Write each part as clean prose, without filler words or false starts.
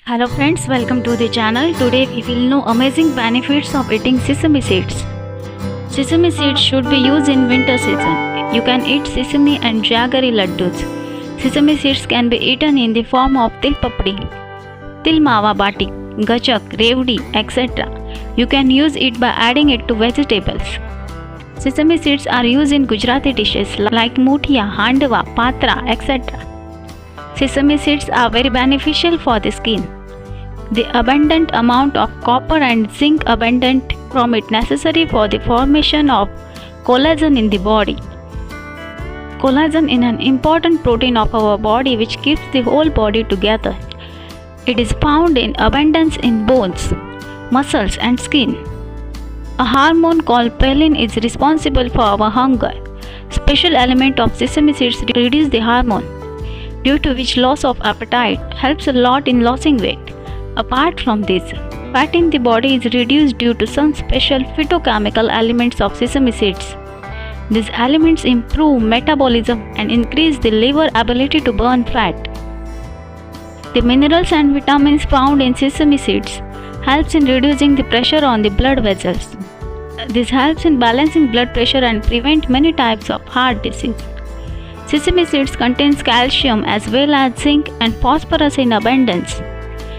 Hello friends, welcome to the channel. Today we will know amazing benefits of eating sesame seeds. Sesame seeds should be used in winter season. You can eat sesame and jaggery laddus. Sesame seeds can be eaten in the form of til papdi, til mawa bati, gachak, revdi, etc. You can use it by adding it to vegetables. Sesame seeds are used in Gujarati dishes like muthia, handwa, patra, etc. Sesame seeds are very beneficial for the skin. The abundant amount of copper and zinc abundant from it necessary for the formation of collagen in the body. Collagen is an important protein of our body which keeps the whole body together. It is found in abundance in bones, muscles and skin. A hormone called phelin is responsible for our hunger. Special element of sesame seeds reduce the hormone, due to which loss of appetite helps a lot in losing weight. Apart from this, fat in the body is reduced due to some special phytochemical elements of sesame seeds. These elements improve metabolism and increase the liver ability to burn fat. The minerals and vitamins found in sesame seeds helps in reducing the pressure on the blood vessels. This helps in balancing blood pressure and prevent many types of heart disease. Sesame seeds contains calcium as well as zinc and phosphorus in abundance.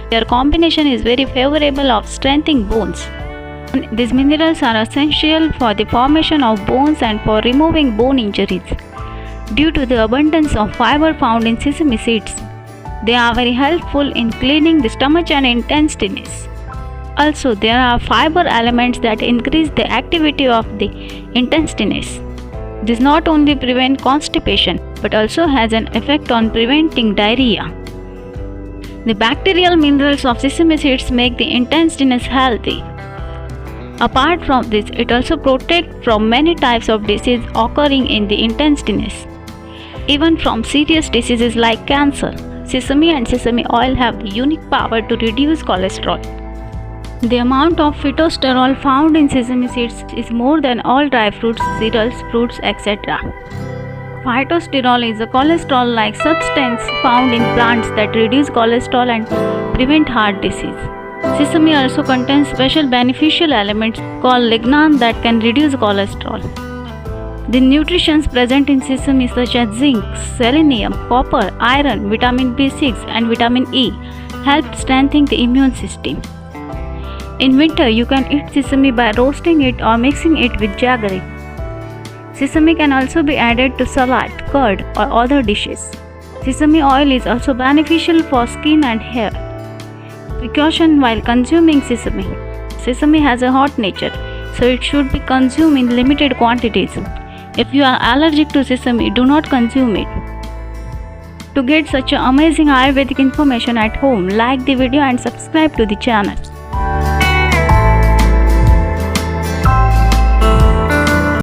Their combination is very favorable of strengthening bones. These minerals are essential for the formation of bones and for removing bone injuries. Due to the abundance of fiber found in sesame seeds, they are very helpful in cleaning the stomach and intestines. Also, there are fiber elements that increase the activity of the intestines. This not only prevents constipation but also has an effect on preventing diarrhea. The bacterial minerals of sesame seeds make the intestines healthy. Apart from this, it also protects from many types of disease occurring in the intestines. Even from serious diseases like cancer, sesame and sesame oil have the unique power to reduce cholesterol. The amount of phytosterol found in sesame seeds is more than all dry fruits, cereals, fruits, etc. Phytosterol is a cholesterol-like substance found in plants that reduce cholesterol and prevent heart disease. Sesame also contains special beneficial elements called lignan that can reduce cholesterol. The nutrients present in sesame such as zinc, selenium, copper, iron, vitamin B6 and vitamin E help strengthen the immune system. In winter, you can eat sesame by roasting it or mixing it with jaggery. Sesame can also be added to salad, curd or other dishes. Sesame oil is also beneficial for skin and hair. Precaution while consuming sesame. Sesame has a hot nature, so it should be consumed in limited quantities. If you are allergic to sesame, do not consume it. To get such amazing Ayurvedic information at home, like the video and subscribe to the channel.